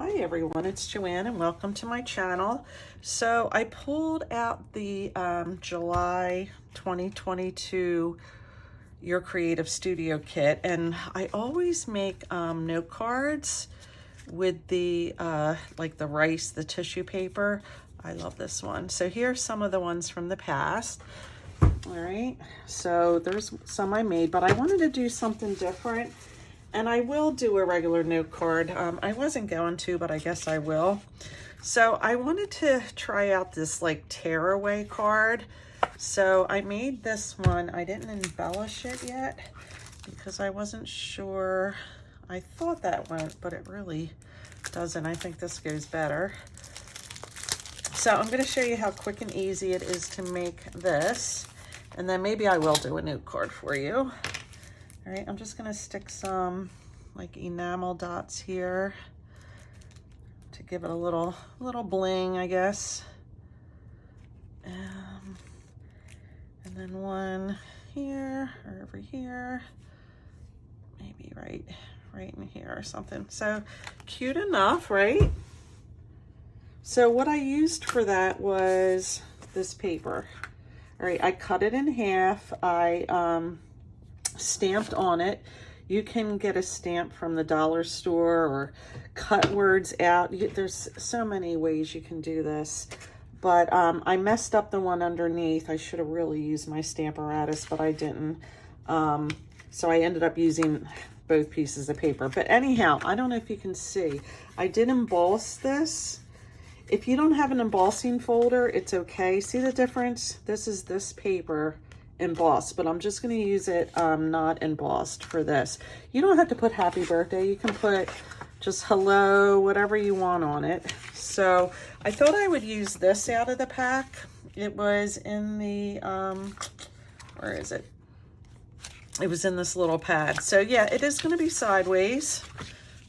Hi everyone, it's Joanne and welcome to my channel. So I pulled out the July 2022 Your Creative Studio kit, and I always make note cards with the like the rice, the tissue paper. I love this one. So here's some of the ones from the past. All right, so there's some I made, but I wanted to do something different. And I will do a regular note card. I wasn't going to, but I guess I will. So I wanted to try out this like tearaway card. So I made this one. I didn't embellish it yet because I wasn't sure. I thought that went, but it really doesn't. I think this goes better. So I'm going to show you how quick and easy it is to make this. And then maybe I will do a note card for you. All right, I'm just gonna stick some like enamel dots here to give it a little bling, I guess. And then one here or over here, maybe right in here or something. So cute enough, right? So what I used for that was this paper. All right, I cut it in half. I stamped on it. You can get a stamp from the dollar store or cut words out. There's so many ways you can do this, but I messed up the one underneath. I should have really used my Stamparatus, but I didn't. So I ended up using both pieces of paper. But anyhow, I don't know if you can see. I did emboss this. If you don't have an embossing folder, it's okay. See the difference? This is this paper embossed, but I'm just going to use it not embossed for this. You don't have to put happy birthday. You can put just hello, whatever you want on it. So I thought I would use this out of the pack. It was in the where is it? It was in this little pad. So yeah, it is going to be sideways,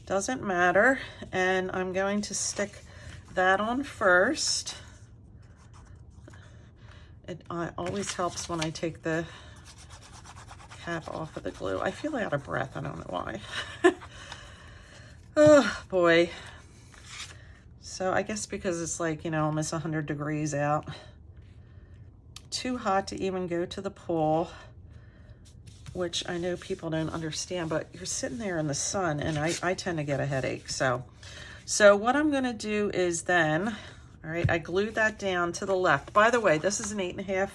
doesn't matter. And I'm going to stick that on first. It always helps when I take the cap off of the glue. I feel out of breath. I don't know why. Oh, boy. So I guess because it's like, you know, almost 100 degrees out. Too hot to even go to the pool, which I know people don't understand, but you're sitting there in the sun, and I tend to get a headache. So what I'm going to do is then... All right, I glued that down to the left. By the way, this is an 8.5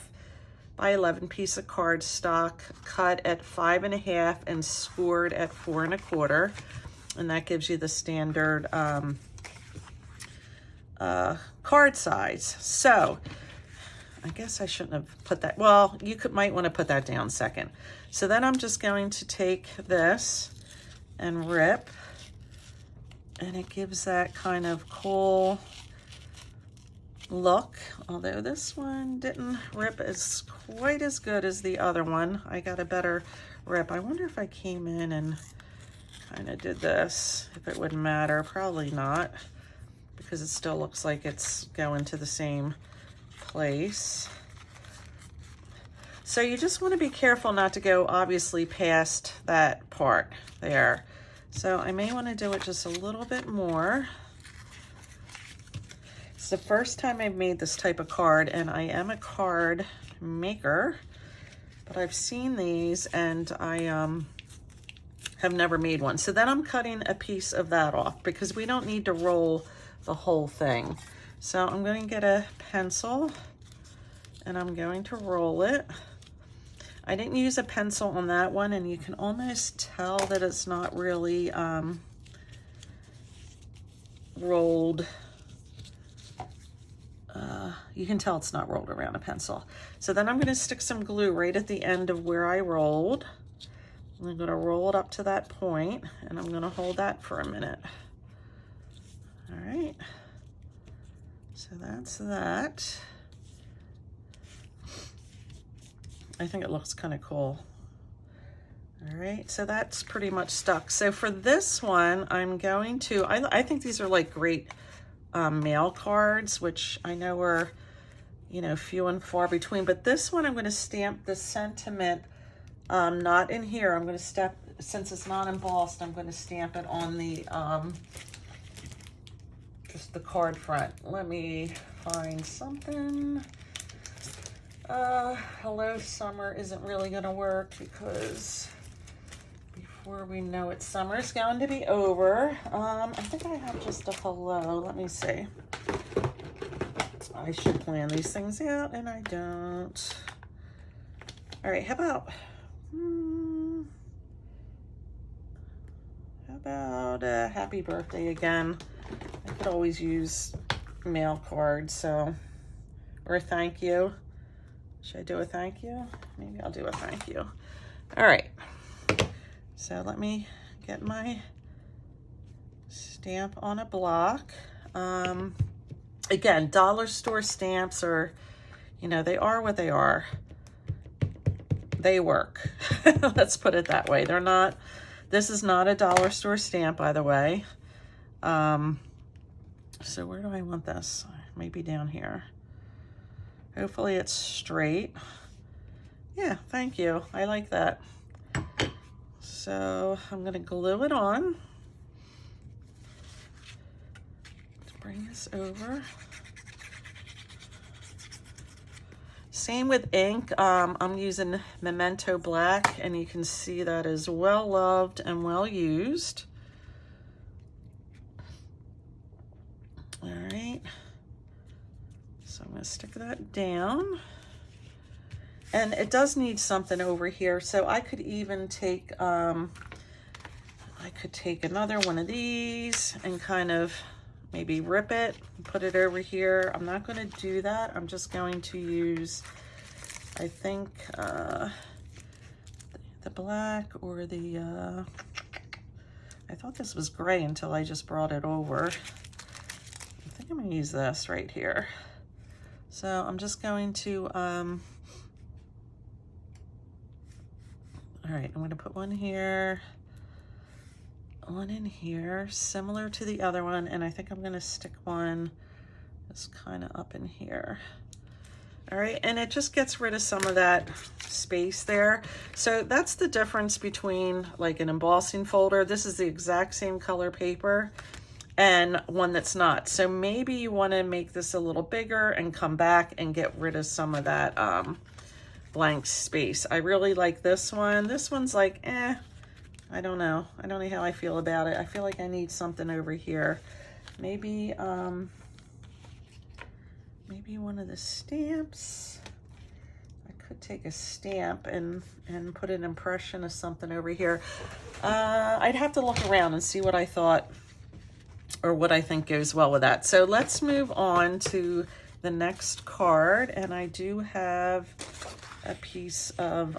by 11 piece of cardstock cut at 5.5 and scored at 4 1/4. And that gives you the standard card size. So I guess I shouldn't have put that. Well, you might want to put that down second. So then I'm just going to take this and rip. And it gives that kind of cool look, although this one didn't rip as quite as good as the other one. I got a better rip. I wonder if I came in and kind of did this, if it would matter. Probably not, because it still looks like it's going to the same place. So you just want to be careful not to go obviously past that part there. So I may want to do it just a little bit more. It's the first time I've made this type of card, and I am a card maker, but I've seen these and I have never made one. So then I'm cutting a piece of that off because we don't need to roll the whole thing. So I'm going to get a pencil and I'm going to roll it. I didn't use a pencil on that one, and you can almost tell that it's not really rolled. You can tell it's not rolled around a pencil. So then I'm going to stick some glue right at the end of where I rolled. I'm going to roll it up to that point, and I'm going to hold that for a minute. All right. So that's that. I think it looks kind of cool. All right, so that's pretty much stuck. So for this one, I'm going to, I think these are like great mail cards, which I know are, you know, few and far between, but this one I'm going to stamp the sentiment not in here. I'm going to since it's not embossed, I'm going to stamp it on the just the card front. Let me find something. Hello Summer isn't really gonna work because before we know it, summer's going to be over. I think I have just a hello. Let me see. I should plan these things out and I don't. All right, how about happy birthday again? I could always use mail cards, so, or a thank you. Should I do a thank you? Maybe I'll do a thank you. All right, so let me get my stamp on a block. Again, dollar store stamps are, you know, they are what they are. They work. Let's put it that way. They're not, this is not a dollar store stamp, by the way. So where do I want this? Maybe down here. Hopefully it's straight. Yeah, thank you. I like that. So I'm gonna glue it on. Let's bring this over. Same with ink. I'm using Memento Black, and you can see that is well loved and well used. All right, so I'm gonna stick that down. And it does need something over here, so I could even take, I could take another one of these and kind of maybe rip it, put it over here. I'm not gonna do that. I'm just going to use, I think, the black or the, I thought this was gray until I just brought it over. I think I'm gonna use this right here. So I'm just going to, all right, I'm gonna put one here, one in here, similar to the other one, and I think I'm gonna stick one just kind of up in here. All right, and it just gets rid of some of that space there. So that's the difference between like an embossing folder. This is the exact same color paper, and one that's not. So maybe you wanna make this a little bigger and come back and get rid of some of that blank space. I really like this one. This one's like, I don't know. I don't know how I feel about it. I feel like I need something over here. Maybe, maybe one of the stamps. I could take a stamp and put an impression of something over here. I'd have to look around and see what I thought or what I think goes well with that. So let's move on to the next card. And I do have a piece of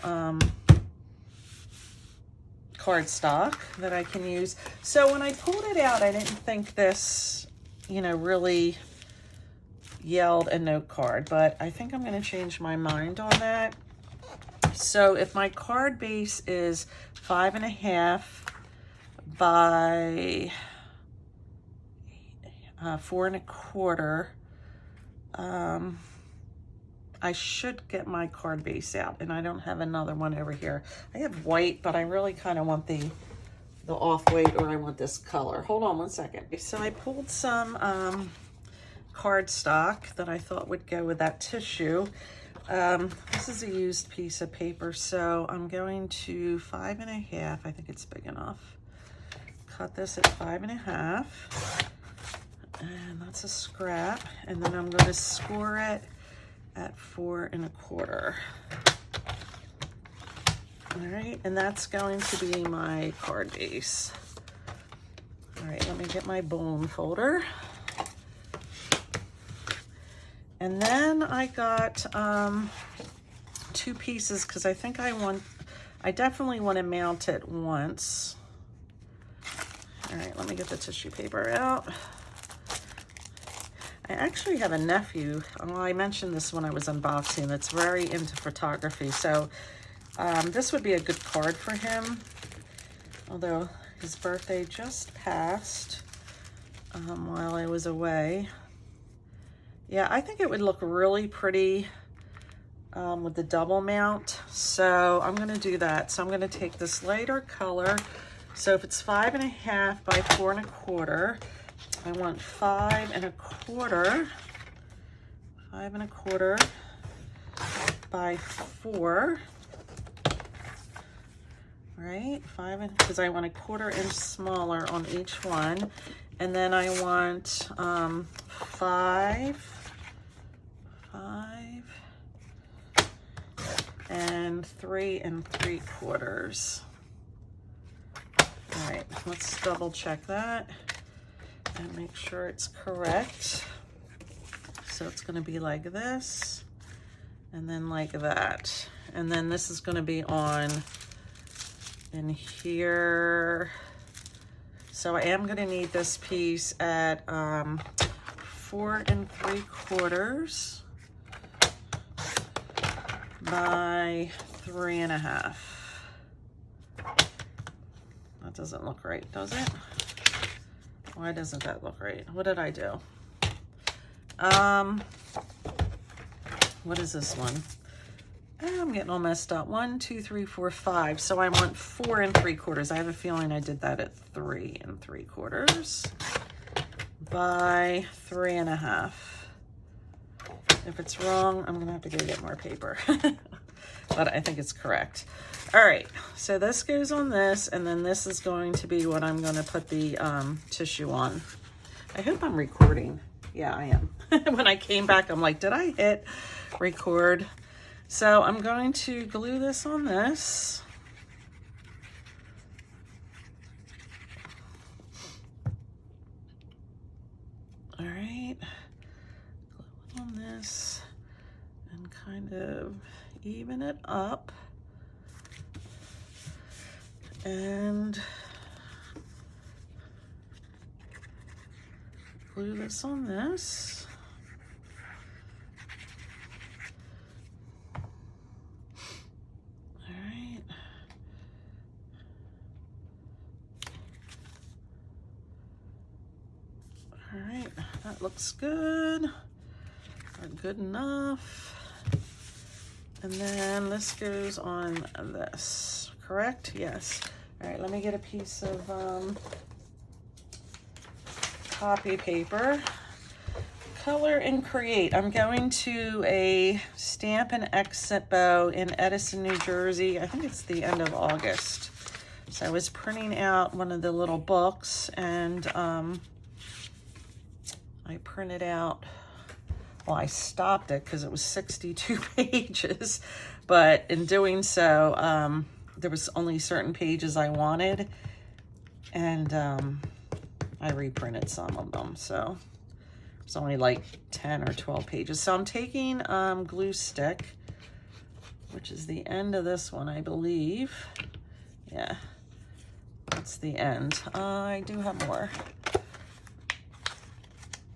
cardstock that I can use. So when I pulled it out, I didn't think this, you know, really yelled a note card, but I think I'm going to change my mind on that. So if my card base is 5.5 by 4.25, I should get my card base out, and I don't have another one over here. I have white, but I really kind of want the off-white, or I want this color. Hold on one second. So I pulled some cardstock that I thought would go with that tissue. This is a used piece of paper, so I'm going to 5.5. I think it's big enough. Cut this at 5.5, and that's a scrap. And then I'm going to score it at 4.25. All right, and that's going to be my card base. All right, let me get my bone folder. And then I got 2 pieces because I think I definitely want to mount it once. All right, let me get the tissue paper out. I actually have a nephew, well, I mentioned this when I was unboxing, that's very into photography. So this would be a good card for him, although his birthday just passed while I was away. Yeah, I think it would look really pretty with the double mount. So I'm gonna do that. So I'm gonna take this lighter color. So if it's 5.5 by 4.25, I want 5 1/4. 5 1/4 by 4. Right, 5, because I want a 1/4 inch smaller on each one. And then I want 5 and 3 3/4. All right, let's double check that and make sure it's correct. So it's going to be like this, and then like that. And then this is going to be on in here. So I am going to need this piece at 4 3/4 by 3 1/2. That doesn't look right, does it? Why doesn't that look right? What did I do? What is this one? I'm getting all messed up. 1 2 3 4 5. So I want 4 3/4. I have a feeling I did that at 3 3/4 by 3 1/2. If it's wrong, I'm gonna have to go get more paper. But I think it's correct. All right, so this goes on this, and then this is going to be what I'm gonna put the tissue on. I hope I'm recording. Yeah, I am. When I came back, I'm like, did I hit record? So I'm going to glue this on this. All right, glue on this and kind of even it up. And glue this on this. All right. All right, that looks good. Good enough. And then this goes on this, correct? Yes. All right, let me get a piece of copy paper. Color and Create. I'm going to a Stamp and Expo in Edison, New Jersey. I think it's the end of August. So I was printing out one of the little books, and I printed out, well, I stopped it because it was 62 pages, but in doing so, there was only certain pages I wanted, and I reprinted some of them, so it's only like 10 or 12 pages. So I'm taking glue stick, which is the end of this one, I believe. Yeah, that's the end. I do have more.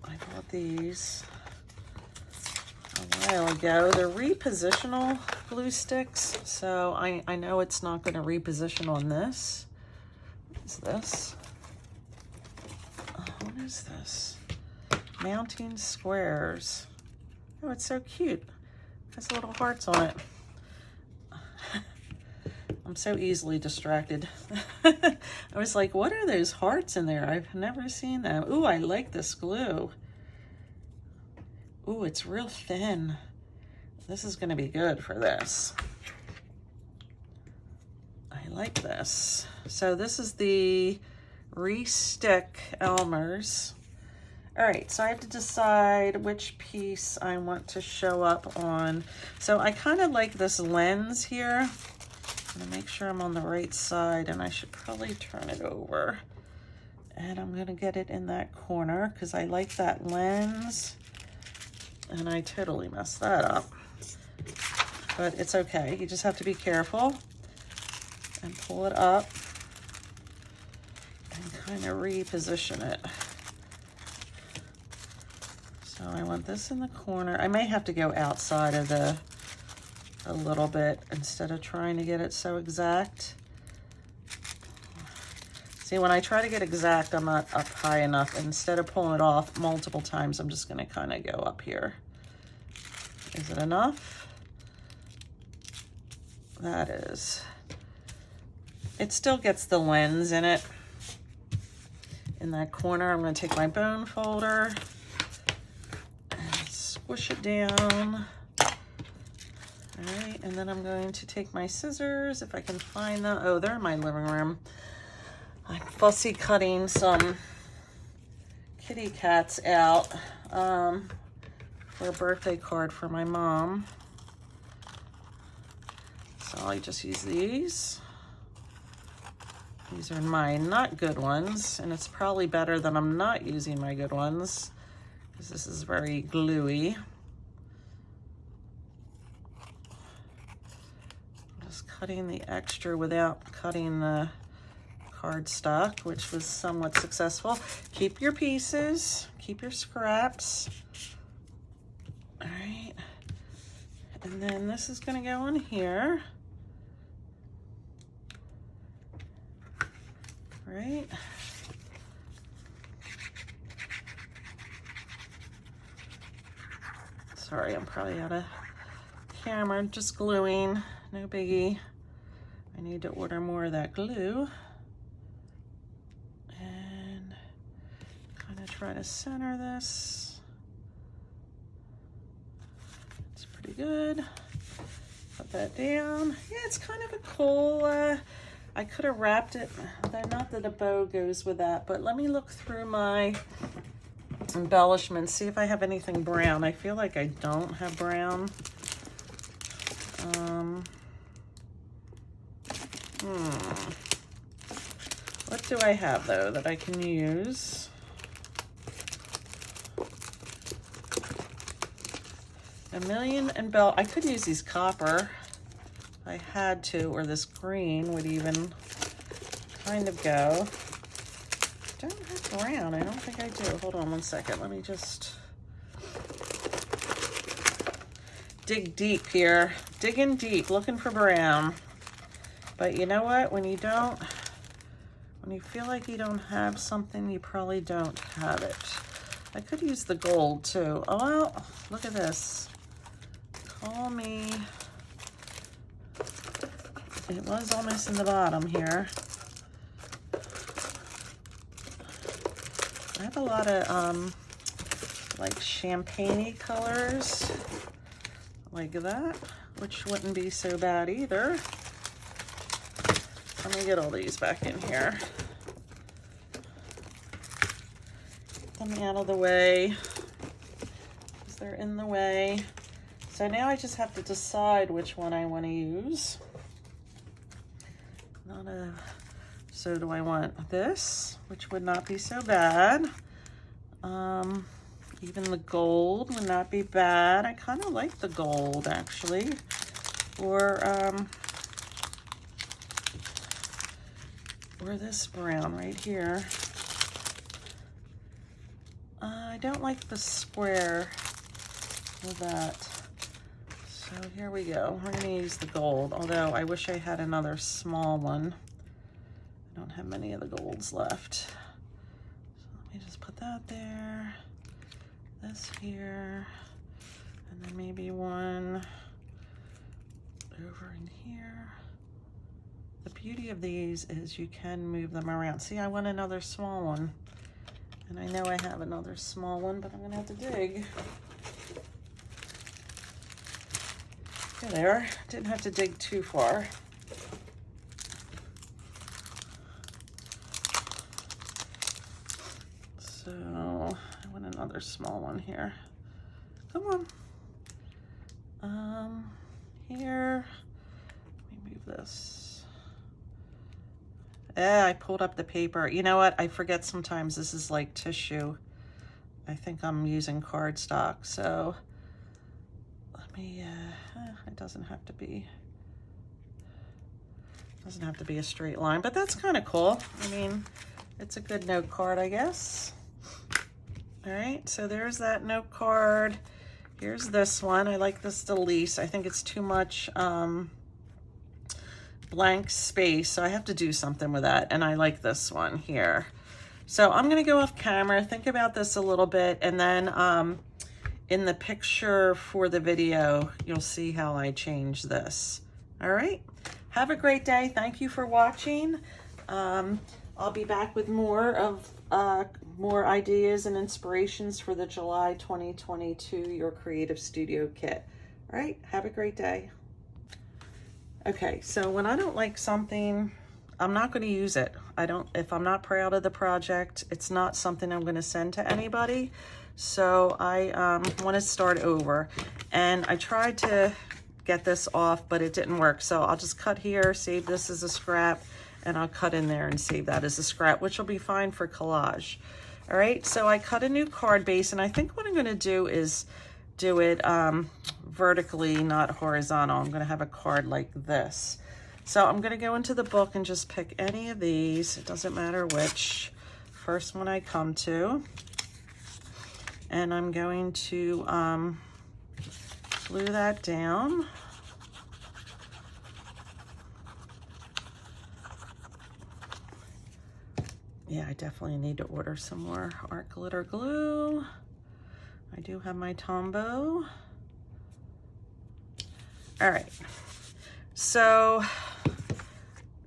I bought these a while ago. They're repositional glue sticks, so I know it's not going to reposition on this. What is this? What is this? Mounting squares. Oh, it's so cute. It has little hearts on it. I'm so easily distracted. I was like, what are those hearts in there? I've never seen them. Ooh, I like this glue. Ooh, it's real thin. This is going to be good for this. I like this. So this is the Re-Stick Elmer's. All right, so I have to decide which piece I want to show up on. So I kind of like this lens here. I'm gonna make sure I'm on the right side, and I should probably turn it over. And I'm gonna get it in that corner because I like that lens. And I totally messed that up. But it's okay, you just have to be careful and pull it up and kind of reposition it. So I want this in the corner. I may have to go outside of a little bit instead of trying to get it so exact. See, when I try to get exact, I'm not up high enough. Instead of pulling it off multiple times, I'm just gonna kind of go up here. Is it enough? That is. It still gets the lens in it in that corner. I'm going to take my bone folder and squish it down. All right, and then I'm going to take my scissors, if I can find them. Oh, they're in my living room. I'm fussy cutting some kitty cats out for a birthday card for my mom. So I just use these. These are my not good ones, and it's probably better that I'm not using my good ones because this is very gluey. Just cutting the extra without cutting the cardstock, which was somewhat successful. Keep your pieces, keep your scraps. All right, and then this is going to go in here. Right. Sorry, I'm probably out of camera, just gluing, no biggie. I need to order more of that glue. And kind of try to center this. It's pretty good. Put that down. Yeah, it's kind of a cool, I could have wrapped it, not that a bow goes with that, but let me look through my embellishments, see if I have anything brown. I feel like I don't have brown. What do I have though that I can use? A million I could use these copper. I had to, or this green would even kind of go. Don't have brown, I don't think I do. Hold on one second, let me just dig deep here. Digging deep, looking for brown. But you know what, when you feel like you don't have something, you probably don't have it. I could use the gold too. Oh, well, look at this. Call me. It was almost in the bottom here. I have a lot of like champagne-y colors like that, which wouldn't be so bad either. Let me get all these back in here. Get them out of the way because they're in the way. So now I just have to decide which one I want to use. So do I want this, which would not be so bad. Even the gold would not be bad. I kind of like the gold actually. Or this brown right here. I don't like the square with that. So here we go. We're gonna use the gold, although I wish I had another small one. I don't have many of the golds left. So let me just put that there, this here, and then maybe one over in here. The beauty of these is you can move them around. See, I want another small one. And I know I have another small one, but I'm gonna have to dig. Here they are. Didn't have to dig too far. So I want another small one here. Come on. Here, let me move this. I pulled up the paper. You know what? I forget sometimes this is like tissue. I think I'm using cardstock, so let me, it doesn't have to be a straight line, but that's kind of cool. I mean, it's a good note card, I guess. All right, so there's that note card. Here's this one. I like this the least. I think it's too much blank space, so I have to do something with that, and I like this one here. So I'm gonna go off camera, think about this a little bit, and then in the picture for the video, you'll see how I change this. All right, have a great day. Thank you for watching. I'll be back with more ideas and inspirations for the July 2022 Your Creative Studio kit. All right, have a great day. Okay, so when I don't like something, I'm not going to use it. If I'm not proud of the project, it's not something I'm going to send to anybody. So I want to start over. And I tried to get this off, but it didn't work. So I'll just cut here, save this as a scrap, and I'll cut in there and save that as a scrap, which will be fine for collage. All right, so I cut a new card base, and I think what I'm going to do is do it vertically, not horizontal. I'm going to have a card like this. So I'm going to go into the book and just pick any of these. It doesn't matter which. First one I come to. And I'm going to glue that down. Yeah, I definitely need to order some more art glitter glue. I do have my Tombow. All right. So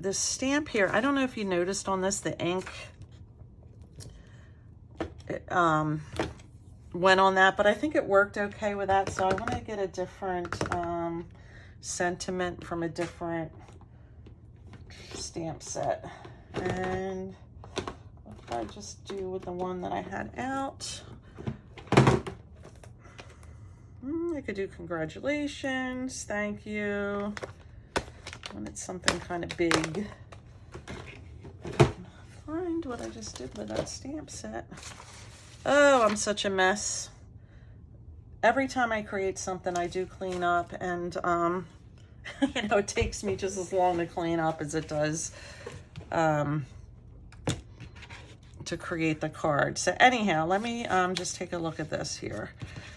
the stamp here, I don't know if you noticed on this, the ink went on that, but I think it worked okay with that. So I want to get a different sentiment from a different stamp set. And if I just do with the one that I had out, I could do congratulations, thank you. When it's something kind of big. If I can find what I just did with that stamp set. Oh, I'm such a mess. Every time I create something, I do clean up, and you know, it takes me just as long to clean up as it does to create the card. So anyhow, let me just take a look at this here.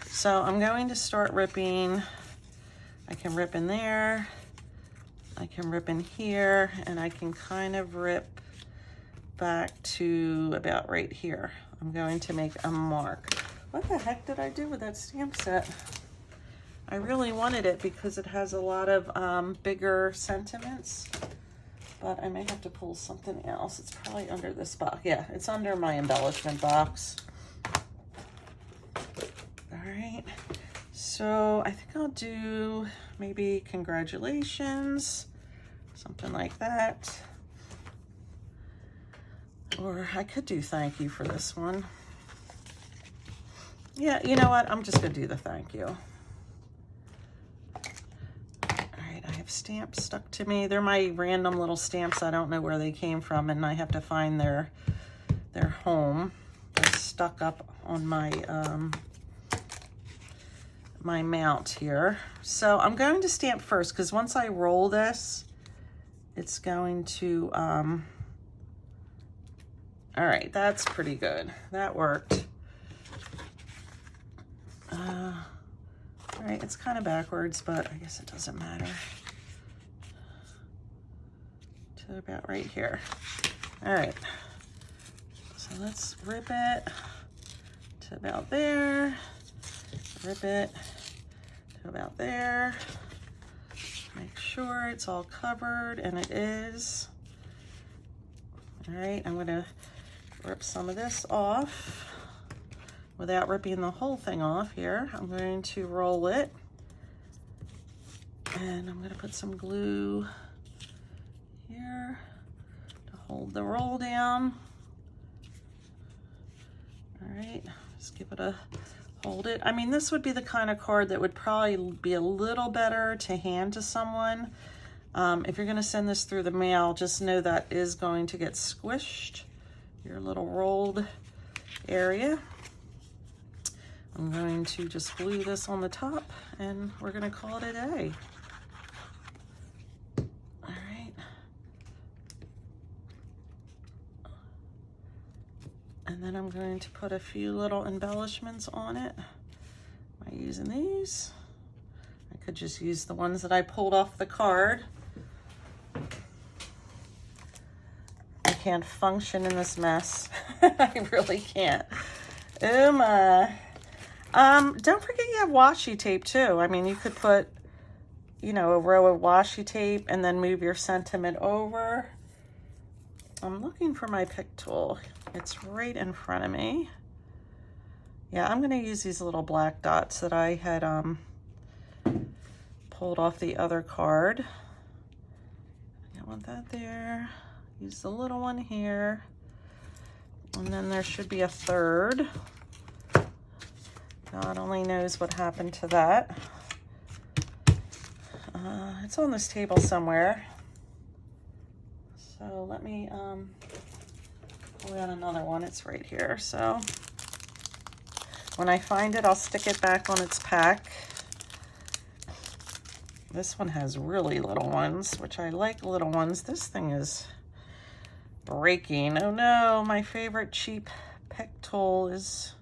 So I'm going to start ripping. I can rip in there, I can rip in here, and I can kind of rip back to about right here. I'm going to make a mark. What the heck did I do with that stamp set? I really wanted it because it has a lot of bigger sentiments, but I may have to pull something else. It's probably under this box. Yeah, it's under my embellishment box. All right, so I think I'll do maybe congratulations, something like that. Or I could do thank you for this one. Yeah, you know what? I'm just gonna do the thank you. All right, I have stamps stuck to me. They're my random little stamps. I don't know where they came from, and I have to find their home. They're stuck up on my my mount here. So I'm going to stamp first, because once I roll this, it's going to all right, that's pretty good. That worked. All right, it's kind of backwards, but I guess it doesn't matter. To about right here. All right, so let's rip it to about there. Rip it to about there. Make sure it's all covered, and it is. All right, I'm gonna rip some of this off without ripping the whole thing off here. I'm going to roll it, and I'm gonna put some glue here to hold the roll down. All right, just give it a hold it. I mean, this would be the kind of card that would probably be a little better to hand to someone. If you're gonna send this through the mail, just know that is going to get squished, your little rolled area. I'm going to just glue this on the top, and we're gonna call it a day. All right. And then I'm going to put a few little embellishments on it by using these. I could just use the ones that I pulled off the card. I can't function in this mess. I really can't. Oh my. Don't forget you have washi tape too. I mean, you could put, you know, a row of washi tape and then move your sentiment over. I'm looking for my pick tool. It's right in front of me. Yeah, I'm gonna use these little black dots that I had pulled off the other card. I want that there. Use the little one here. And then there should be a third. God only knows what happened to that. It's on this table somewhere. So let me pull out another one. It's right here. So when I find it, I'll stick it back on its pack. This one has really little ones, which I like little ones. This thing is breaking. Oh no, my favorite cheap pick tool is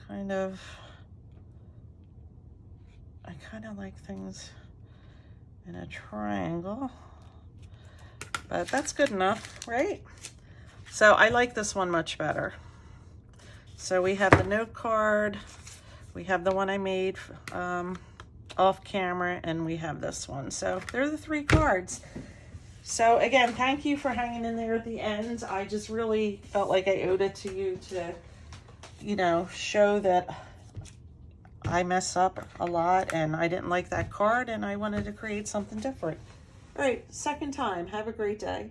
kind of, I kind of like things in a triangle, but that's good enough, right? So I like this one much better. So we have the note card, we have the one I made off camera, and we have this one. So they're the 3 cards. So again, thank you for hanging in there at the end. I just really felt like I owed it to you to, you know, show that I mess up a lot and I didn't like that card and I wanted to create something different. All right, second time. Have a great day.